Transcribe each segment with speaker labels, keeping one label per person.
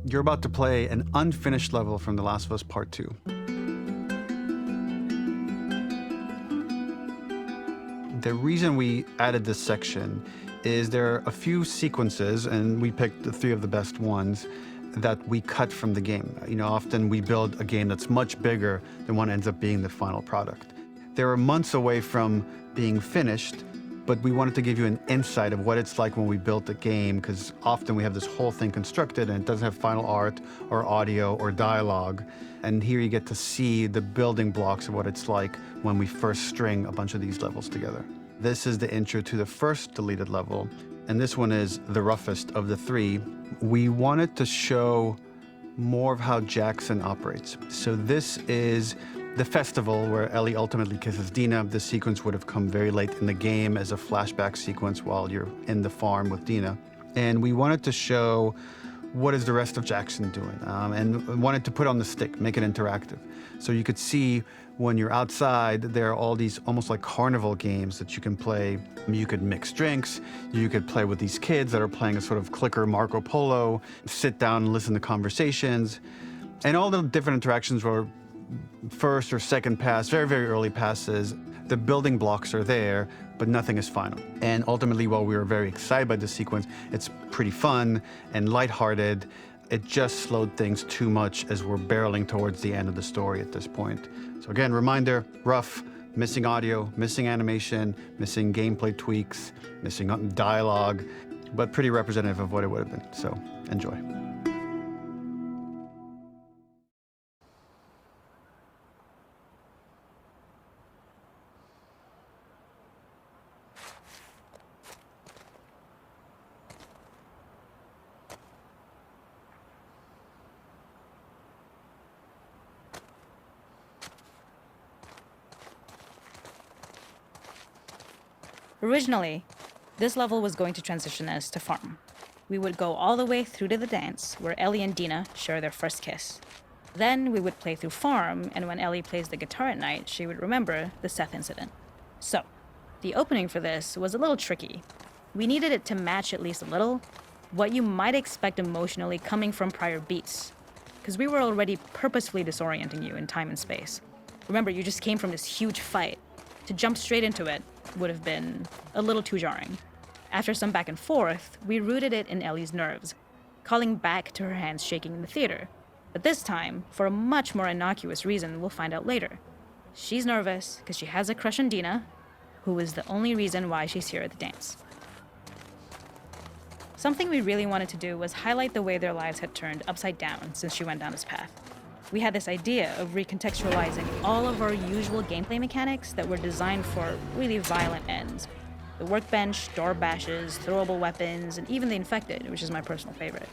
Speaker 1: You're about to play an unfinished level from The Last of Us Part 2. The reason we added this section is there are a few sequences, and we picked the 3 of the best ones, that we cut from the game. You know, often we build a game that's much bigger than what ends up being the final product. They were months away from being finished, but we wanted to give you an insight of what it's like when we built a game, because often we have this whole thing constructed and it doesn't have final art or audio or dialogue. And here you get to see the building blocks of what it's like when we first string a bunch of these levels together. This is the intro to the first deleted level, and this one is the roughest of the 3. We wanted to show more of how Jackson operates. So this is the festival where Ellie ultimately kisses Dina. This sequence would have come very late in the game as a flashback sequence while you're in the farm with Dina. And we wanted to show what is the rest of Jackson doing, and wanted to put on the stick, make it interactive. So you could see when you're outside, there are all these almost like carnival games that you can play. You could mix drinks, you could play with these kids that are playing a sort of clicker Marco Polo, sit down and listen to conversations. And all the different interactions were first or second pass, very, very early passes. The building blocks are there, but nothing is final. And ultimately, while we were very excited by this sequence, it's pretty fun and lighthearted. It just slowed things too much as we're barreling towards the end of the story at this point. So again, reminder, rough, missing audio, missing animation, missing gameplay tweaks, missing dialogue, but pretty representative of what it would have been. So enjoy.
Speaker 2: Originally, this level was going to transition us to farm. We would go all the way through to the dance, where Ellie and Dina share their first kiss. Then we would play through farm, and when Ellie plays the guitar at night, she would remember the Seth incident. So, the opening for this was a little tricky. We needed it to match at least a little what you might expect emotionally coming from prior beats, because we were already purposefully disorienting you in time and space. Remember, you just came from this huge fight. To jump straight into it would have been a little too jarring. After some back and forth, we rooted it in Ellie's nerves, calling back to her hands shaking in the theater. But this time, for a much more innocuous reason we'll find out later. She's nervous because she has a crush on Dina, who is the only reason why she's here at the dance. Something we really wanted to do was highlight the way their lives had turned upside down since she went down this path. We had this idea of recontextualizing all of our usual gameplay mechanics that were designed for really violent ends. The workbench, door bashes, throwable weapons, and even the infected, which is my personal favorite.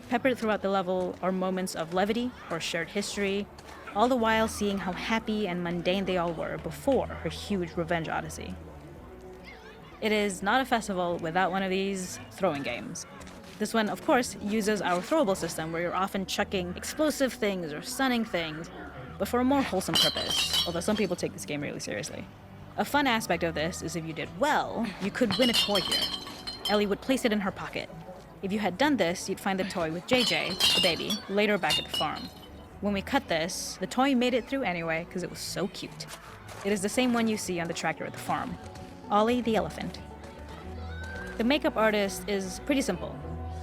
Speaker 2: Peppered throughout the level are moments of levity or shared history, all the while seeing how happy and mundane they all were before her huge revenge odyssey. It is not a festival without one of these throwing games. This one, of course, uses our throwable system where you're often chucking explosive things or stunning things, but for a more wholesome purpose, although some people take this game really seriously. A fun aspect of this is if you did well, you could win a toy here. Ellie would place it in her pocket. If you had done this, you'd find the toy with JJ, the baby, later back at the farm. When we cut this, the toy made it through anyway because it was so cute. It is the same one you see on the tractor at the farm. Ollie the elephant. The makeup artist is pretty simple.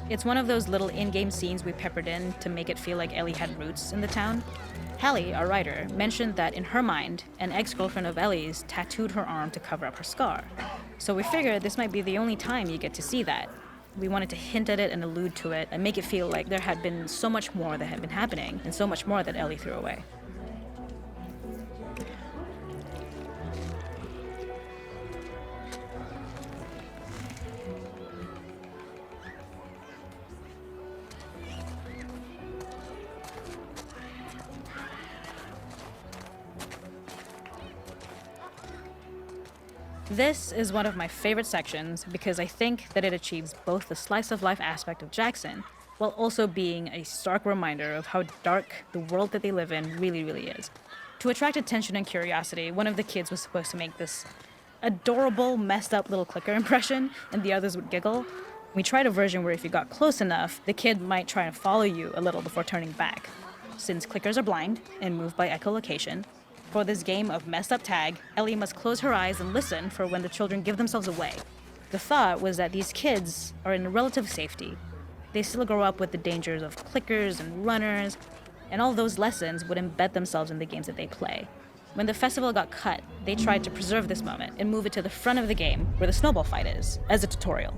Speaker 2: It's one of those little in-game scenes we peppered in to make it feel like Ellie had roots in the town. Hallie, our writer, mentioned that in her mind, an ex-girlfriend of Ellie's tattooed her arm to cover up her scar. So we figured this might be the only time you get to see that. We wanted to hint at it and allude to it and make it feel like there had been so much more that had been happening and so much more that Ellie threw away. This is one of my favorite sections because I think that it achieves both the slice-of-life aspect of Jackson while also being a stark reminder of how dark the world that they live in really, really is. To attract attention and curiosity, one of the kids was supposed to make this adorable, messed up little clicker impression, and the others would giggle. We tried a version where if you got close enough, the kid might try and follow you a little before turning back. Since clickers are blind and move by echolocation, for this game of messed up tag, Ellie must close her eyes and listen for when the children give themselves away. The thought was that these kids are in relative safety. They still grow up with the dangers of clickers and runners, and all those lessons would embed themselves in the games that they play. When the festival got cut, they tried to preserve this moment and move it to the front of the game where the snowball fight is, as a tutorial.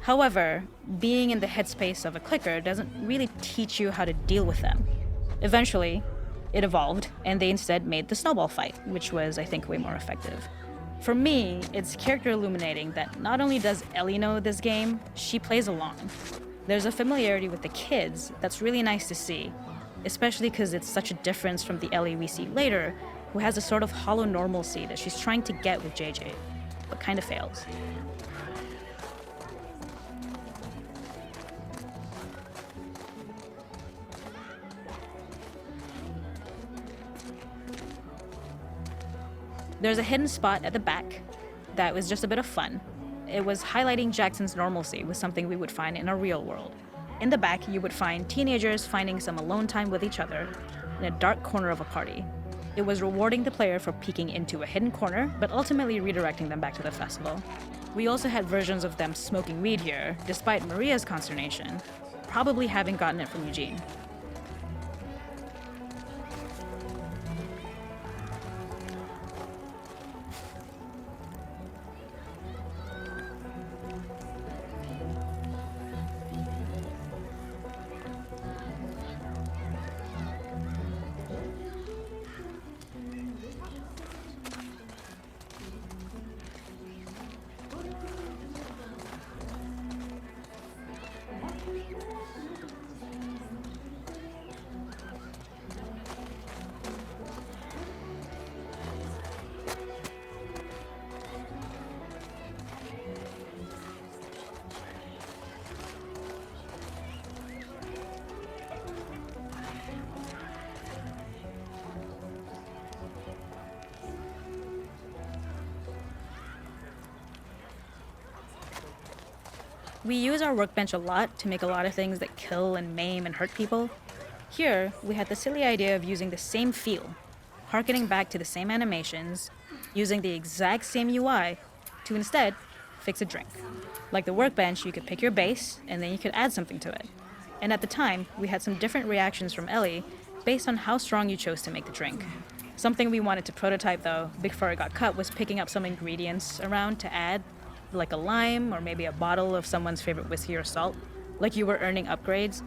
Speaker 2: However, being in the headspace of a clicker doesn't really teach you how to deal with them. Eventually, it evolved, and they instead made the snowball fight, which was, I think, way more effective. For me, it's character illuminating that not only does Ellie know this game, she plays along. There's a familiarity with the kids that's really nice to see, especially because it's such a difference from the Ellie we see later, who has a sort of hollow normalcy that she's trying to get with JJ, but kind of fails. There's a hidden spot at the back that was just a bit of fun. It was highlighting Jackson's normalcy with something we would find in a real world. In the back, you would find teenagers finding some alone time with each other in a dark corner of a party. It was rewarding the player for peeking into a hidden corner, but ultimately redirecting them back to the festival. We also had versions of them smoking weed here, despite Maria's consternation, probably having gotten it from Eugene. We use our workbench a lot to make a lot of things that kill and maim and hurt people. Here, we had the silly idea of using the same feel, harkening back to the same animations, using the exact same UI to instead fix a drink. Like the workbench, you could pick your base, and then you could add something to it. And at the time, we had some different reactions from Ellie based on how strong you chose to make the drink. Something we wanted to prototype, though, before it got cut, was picking up some ingredients around to add, like a lime or maybe a bottle of someone's favorite whiskey or salt, like you were earning upgrades.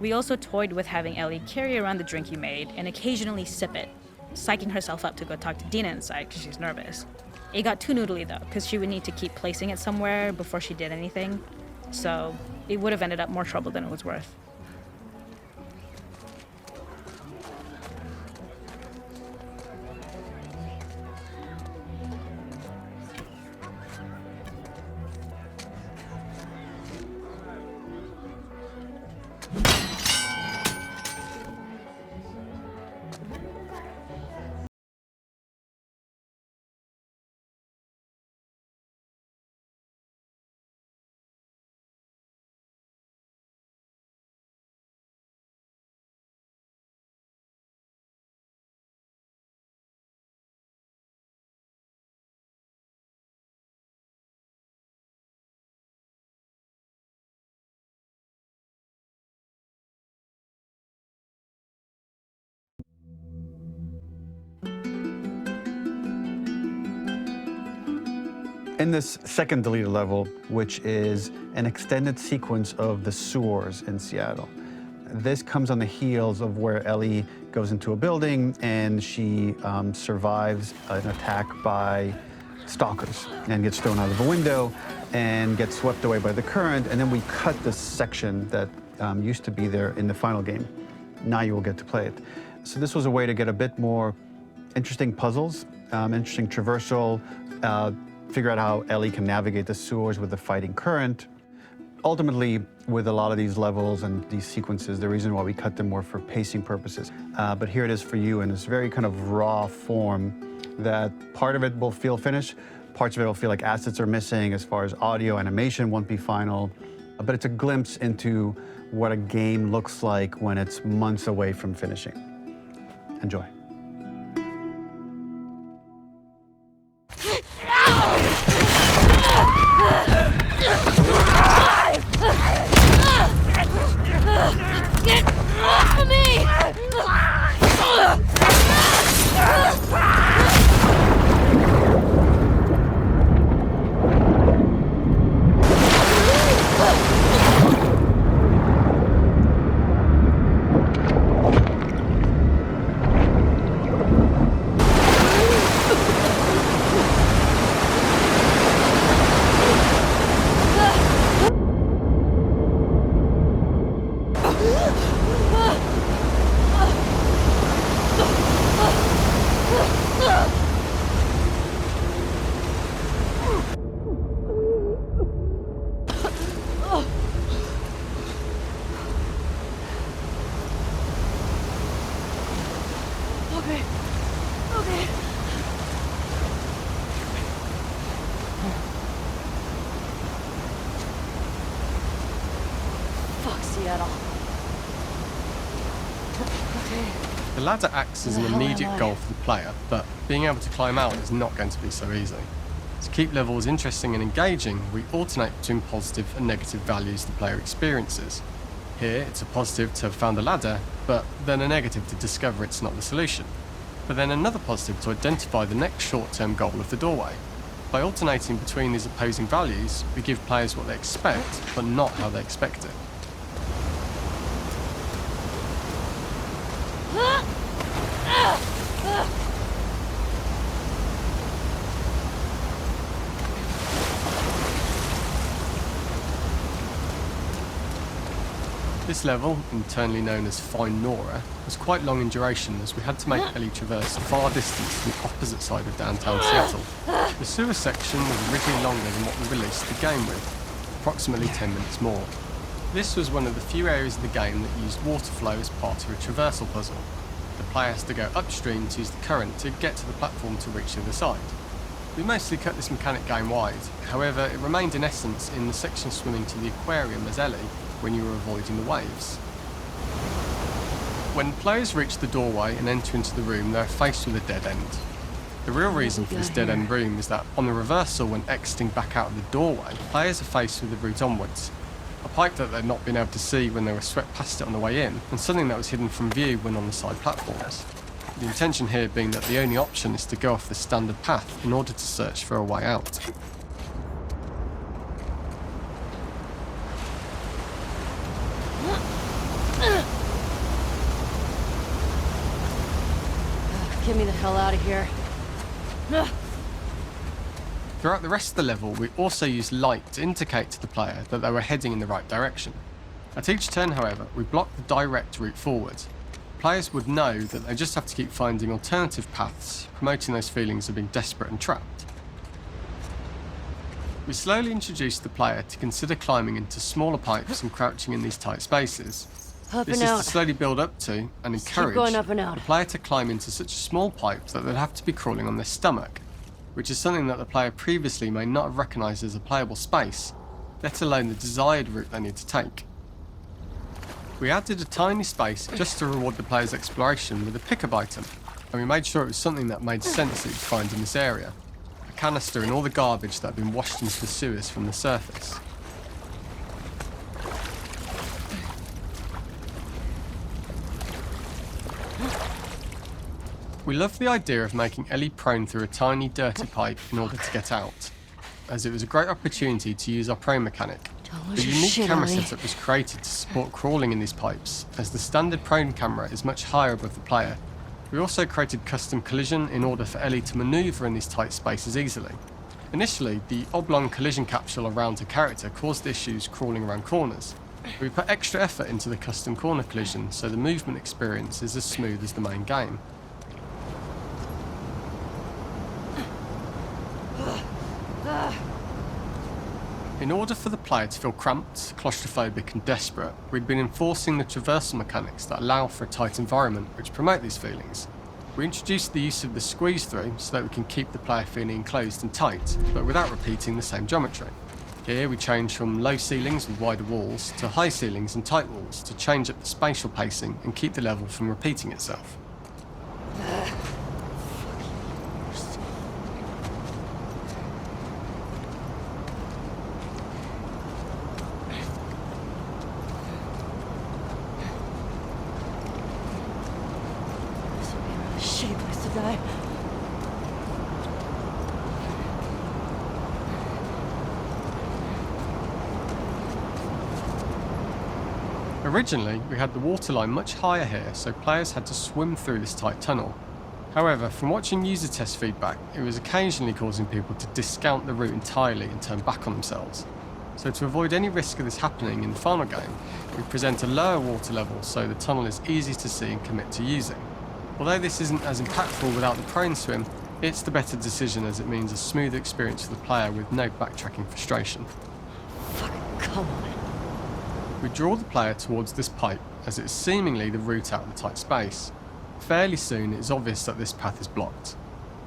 Speaker 2: We also toyed with having Ellie carry around the drink you made and occasionally sip it, psyching herself up to go talk to Dina inside because she's nervous. It got too noodly though, because she would need to keep placing it somewhere before she did anything, so it would have ended up more trouble than it was worth.
Speaker 1: In this second deleted level, which is an extended sequence of the sewers in Seattle, this comes on the heels of where Ellie goes into a building and she survives an attack by stalkers and gets thrown out of a window and gets swept away by the current. And then we cut this section that used to be there in the final game. Now you will get to play it. So this was a way to get a bit more interesting puzzles, interesting traversal, figure out how Ellie can navigate the sewers with the fighting current. Ultimately, with a lot of these levels and these sequences, the reason why we cut them were for pacing purposes. But here it is for you in this very kind of raw form that part of it will feel finished, parts of it will feel like assets are missing as far as audio, animation won't be final, but it's a glimpse into what a game looks like when it's months away from finishing. Enjoy.
Speaker 3: Get off of me! Okay. Fuck Seattle. Okay.
Speaker 4: The ladder acts as an immediate goal for the player, but being able to climb out is not going to be so easy. To keep levels interesting and engaging, we alternate between positive and negative values the player experiences. Here, it's a positive to have found a ladder, but then a negative to discover it's not the solution. But then another positive to identify the next short-term goal of the doorway. By alternating between these opposing values, we give players what they expect, but not how they expect it. This level, internally known as Find Nora, was quite long in duration as we had to make Ellie traverse a far distance to the opposite side of downtown Seattle. The sewer section was originally longer than what we released the game with, approximately 10 minutes more. This was one of the few areas of the game that used water flow as part of a traversal puzzle. The player has to go upstream to use the current to get to the platform to reach the other side. We mostly cut this mechanic game-wide, however it remained in essence in the section swimming to the aquarium as Ellie, when you were avoiding the waves. When players reach the doorway and enter into the room, they are faced with a dead end. The real reason for this dead end room is that on the reversal, when exiting back out of the doorway, players are faced with the route onwards. A pipe that they'd not been able to see when they were swept past it on the way in, and something that was hidden from view when on the side platforms. The intention here being that the only option is to go off the standard path in order to search for a way out.
Speaker 3: Get me the hell out of here.
Speaker 4: Throughout the rest of the level, we also used light to indicate to the player that they were heading in the right direction. At each turn, however, we blocked the direct route forward. Players would know that they just have to keep finding alternative paths, promoting those feelings of being desperate and trapped. We slowly introduced the player to consider climbing into smaller pipes and crouching in these tight spaces.
Speaker 3: Up
Speaker 4: This
Speaker 3: and
Speaker 4: is
Speaker 3: out.
Speaker 4: to slowly build up to and encourage
Speaker 3: going up and out.
Speaker 4: the player to climb into such a small pipe that they'd have to be crawling on their stomach, which is something that the player previously may not have recognised as a playable space, let alone the desired route they need to take. We added a tiny space just to reward the player's exploration with a pickup item, and we made sure it was something that made sense that you'd find in this area. A canister and all the garbage that had been washed into the sewers from the surface. We loved the idea of making Ellie prone through a tiny dirty pipe in order to get out, as it was a great opportunity to use our prone mechanic.
Speaker 3: Don't
Speaker 4: The
Speaker 3: lose your
Speaker 4: unique
Speaker 3: shit,
Speaker 4: camera
Speaker 3: Ellie.
Speaker 4: setup was created to support crawling in these pipes, as the standard prone camera is much higher above the player. We also created custom collision in order for Ellie to manoeuvre in these tight spaces easily. Initially, the oblong collision capsule around her character caused issues crawling around corners. We put extra effort into the custom corner collision, so the movement experience is as smooth as the main game. In order for the player to feel cramped, claustrophobic and desperate, we'd been enforcing the traversal mechanics that allow for a tight environment which promote these feelings. We introduced the use of the squeeze through so that we can keep the player feeling enclosed and tight, but without repeating the same geometry. Here we change from low ceilings with wider walls to high ceilings and tight walls to change up the spatial pacing and keep the level from repeating itself.
Speaker 3: This would be a really shitty place to die.
Speaker 4: Originally, we had the waterline much higher here, so players had to swim through this tight tunnel. However, from watching user test feedback, it was occasionally causing people to discount the route entirely and turn back on themselves. So to avoid any risk of this happening in the final game, we present a lower water level so the tunnel is easy to see and commit to using. Although this isn't as impactful without the prone swim, it's the better decision as it means a smoother experience for the player with no backtracking frustration.
Speaker 3: Fucking come on.
Speaker 4: We draw the player towards this pipe as it is seemingly the route out of the tight space. Fairly soon it is obvious that this path is blocked.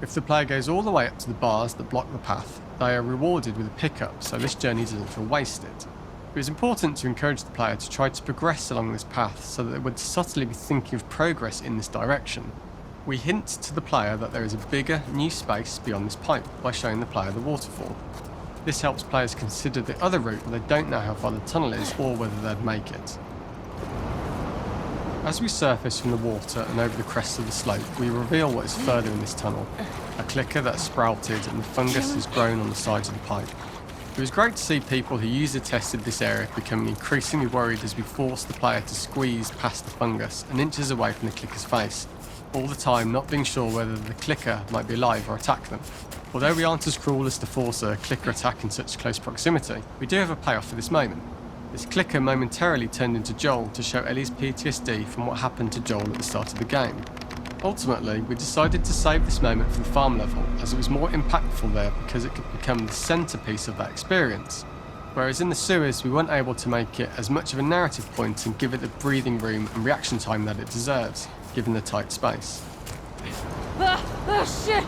Speaker 4: If the player goes all the way up to the bars that block the path, they are rewarded with a pickup, so this journey doesn't feel wasted. It is important to encourage the player to try to progress along this path so that they would subtly be thinking of progress in this direction. We hint to the player that there is a bigger, new space beyond this pipe by showing the player the waterfall. This helps players consider the other route when they don't know how far the tunnel is or whether they'd make it. As we surface from the water and over the crest of the slope, we reveal what is further in this tunnel. A clicker that sprouted and fungus has grown on the sides of the pipe. It was great to see people who user tested this area becoming increasingly worried as we forced the player to squeeze past the fungus and inches away from the clicker's face, all the time not being sure whether the clicker might be alive or attack them. Although we aren't as cruel as to force a clicker attack in such close proximity, we do have a payoff for this moment. This clicker momentarily turned into Joel to show Ellie's PTSD from what happened to Joel at the start of the game. Ultimately, we decided to save this moment for the farm level, as it was more impactful there because it could become the centrepiece of that experience. Whereas in the sewers, we weren't able to make it as much of a narrative point and give it the breathing room and reaction time that it deserves, given the tight space.
Speaker 3: Shit!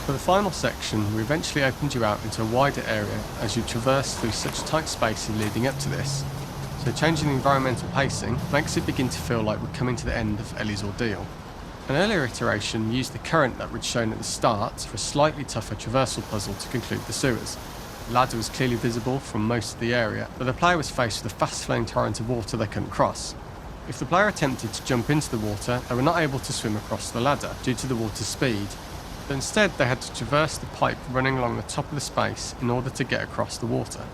Speaker 4: For the final section, we eventually opened you out into a wider area as you traverse through such tight spaces leading up to this. So changing the environmental pacing makes it begin to feel like we're coming to the end of Ellie's ordeal. An earlier iteration used the current that we'd shown at the start for a slightly tougher traversal puzzle to conclude the sewers. The ladder was clearly visible from most of the area, but the player was faced with a fast-flowing torrent of water they couldn't cross. If the player attempted to jump into the water, they were not able to swim across the ladder due to the water's speed. But instead, they had to traverse the pipe running along the top of the space in order to get across the water.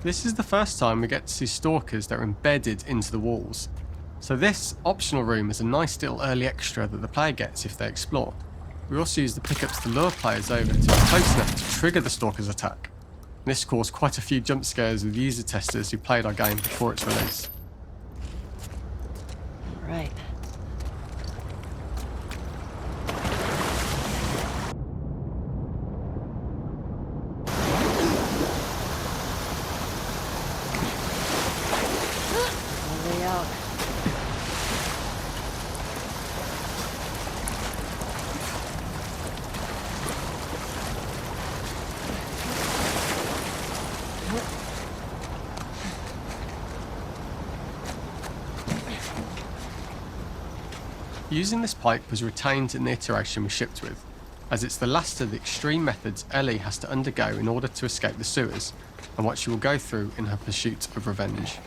Speaker 4: This is the first time we get to see stalkers that are embedded into the walls. So this optional room is a nice little early extra that the player gets if they explore. We also use the pickups to lure players over to be close enough to trigger the stalker's attack. This caused quite a few jump scares with user testers who played our game before its release.
Speaker 3: Right. Way out.
Speaker 4: Using this pipe was retained in the iteration we shipped with, as it's the last of the extreme methods Ellie has to undergo in order to escape the sewers, and what she will go through in her pursuit of revenge.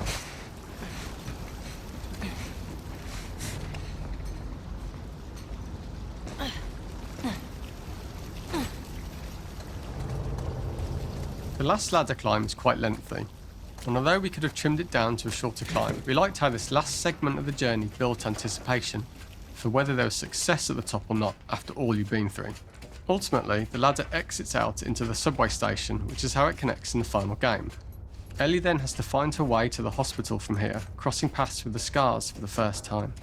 Speaker 4: The last ladder climb is quite lengthy. And although we could have trimmed it down to a shorter climb, we liked how this last segment of the journey built anticipation for whether there was success at the top or not after all you've been through. Ultimately, the ladder exits out into the subway station, which is how it connects in the final game. Ellie then has to find her way to the hospital from here, crossing paths with the scars for the first time.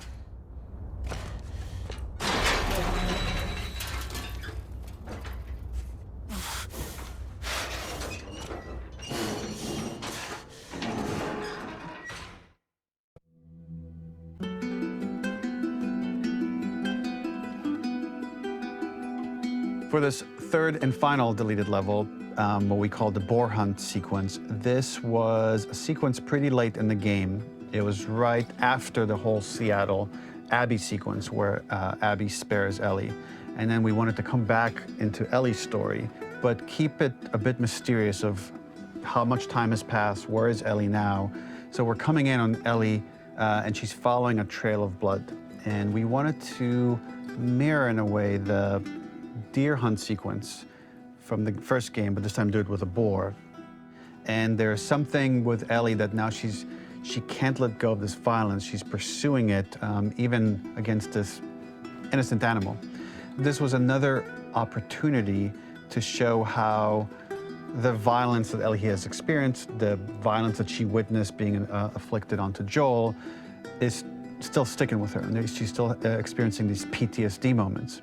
Speaker 1: For this third and final deleted level, what we call the boar hunt sequence, this was a sequence pretty late in the game. It was right after the whole Seattle Abby sequence where Abby spares Ellie. And then we wanted to come back into Ellie's story, but keep it a bit mysterious of how much time has passed, where is Ellie now? So we're coming in on Ellie and she's following a trail of blood. And we wanted to mirror in a way the deer hunt sequence from the first game, but this time do it with a boar. And there's something with Ellie that now she can't let go of this violence. She's pursuing it, even against this innocent animal. This was another opportunity to show how the violence that Ellie has experienced, the violence that she witnessed being afflicted onto Joel, is still sticking with her, and she's still experiencing these PTSD moments.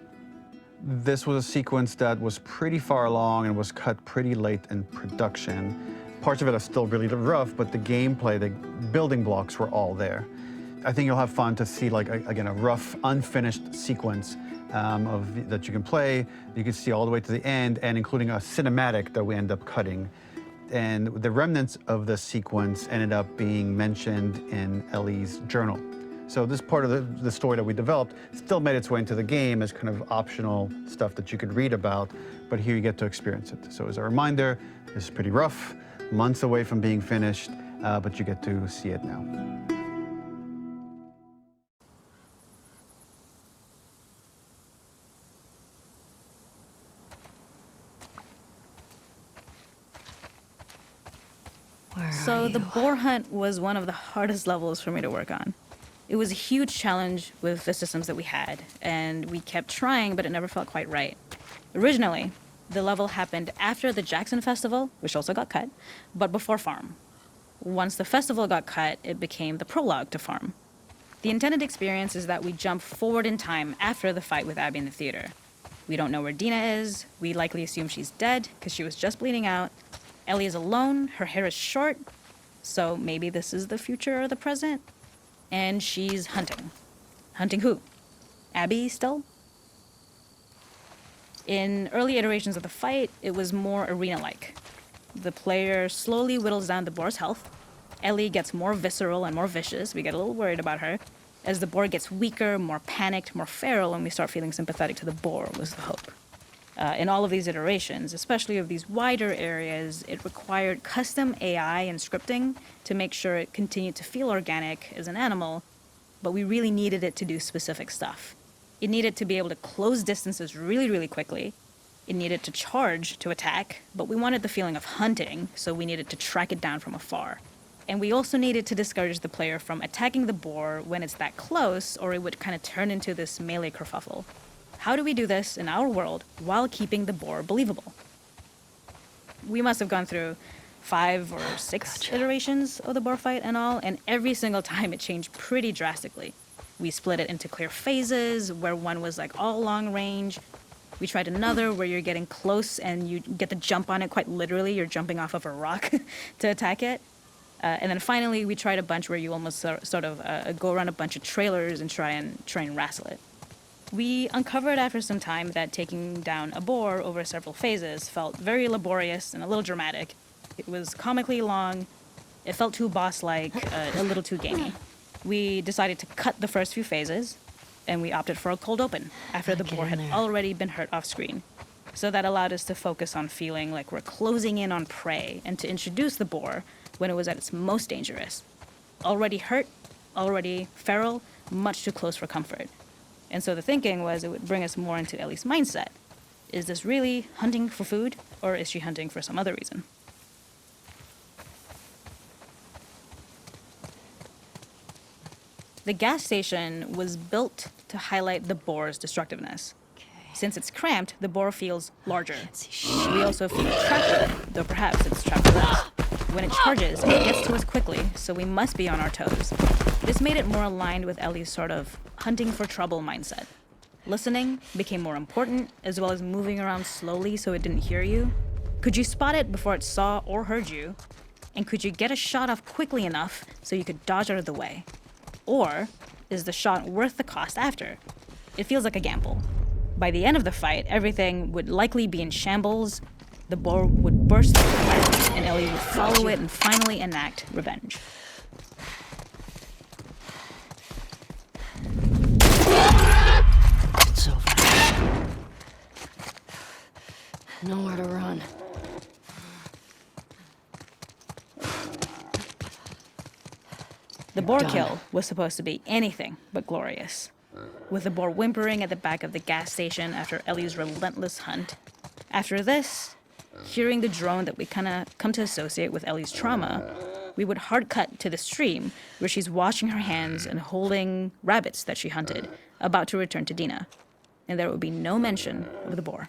Speaker 1: This was a sequence that was pretty far along and was cut pretty late in production. Parts of it are still really rough, but the gameplay, the building blocks were all there. I think you'll have fun to see, like, again, a rough, unfinished sequence that you can play. You can see all the way to the end, and including a cinematic that we end up cutting. And the remnants of the sequence ended up being mentioned in Ellie's journal. So this part of the story that we developed still made its way into the game as kind of optional stuff that you could read about, but here you get to experience it. So as a reminder, this is pretty rough, months away from being finished, but you get to see it now.
Speaker 2: So the boar hunt was one of the hardest levels for me to work on. It was a huge challenge with the systems that we had, and we kept trying, but it never felt quite right. Originally, the level happened after the Jackson Festival, which also got cut, but before Farm. Once the festival got cut, it became the prologue to Farm. The intended experience is that we jump forward in time after the fight with Abby in the theater. We don't know where Dina is. We likely assume she's dead because she was just bleeding out. Ellie is alone. Her hair is short. So maybe this is the future or the present. And she's hunting. Hunting who? Abby still? In early iterations of the fight, it was more arena-like. The player slowly whittles down the boar's health. Ellie gets more visceral and more vicious. We get a little worried about her. As the boar gets weaker, more panicked, more feral, and we start feeling sympathetic to the boar was the hope. In all of these iterations, especially of these wider areas, it required custom AI and scripting to make sure it continued to feel organic as an animal, but we really needed it to do specific stuff. It needed to be able to close distances really, really quickly. It needed to charge to attack, but we wanted the feeling of hunting, so we needed to track it down from afar. And we also needed to discourage the player from attacking the boar when it's that close, or it would kind of turn into this melee kerfuffle. How do we do this in our world while keeping the boar believable? We must have gone through 5 or 6 iterations of the boar fight and all, and every single time it changed pretty drastically. We split it into clear phases, where one was like all long range. We tried another where you're getting close and you get to jump on it quite literally. You're jumping off of a rock to attack it. And then finally, we tried a bunch where you almost sort of go around a bunch of trailers and try and wrestle it. We uncovered after some time that taking down a boar over several phases felt very laborious and a little dramatic. It was comically long, it felt too boss-like, a little too gamey. We decided to cut the first few phases, and we opted for a cold open after the boar had already been hurt off screen. So that allowed us to focus on feeling like we're closing in on prey and to introduce the boar when it was at its most dangerous. Already hurt, already feral, much too close for comfort. And so the thinking was it would bring us more into Ellie's mindset. Is this really hunting for food, or is she hunting for some other reason? The gas station was built to highlight the bore's destructiveness. Since it's cramped, the bore feels larger. We also feel trapped with it, though perhaps it's trapped with us. When it charges, it gets to us quickly, so we must be on our toes. This made it more aligned with Ellie's sort of hunting for trouble mindset. Listening became more important, as well as moving around slowly so it didn't hear you. Could you spot it before it saw or heard you? And could you get a shot off quickly enough so you could dodge out of the way? Or is the shot worth the cost after? It feels like a gamble. By the end of the fight, everything would likely be in shambles, the bore would burst through the fire, and Ellie would follow it and finally enact revenge.
Speaker 3: It's over. Nowhere to run.
Speaker 2: The boar
Speaker 3: Done.
Speaker 2: kill was supposed to be anything but glorious. With the boar whimpering at the back of the gas station after Ellie's relentless hunt. After this, hearing the drone that we kind of come to associate with Ellie's trauma, we would hard cut to the stream where she's washing her hands and holding rabbits that she hunted, about to return to Dina. And there would be no mention of the boar.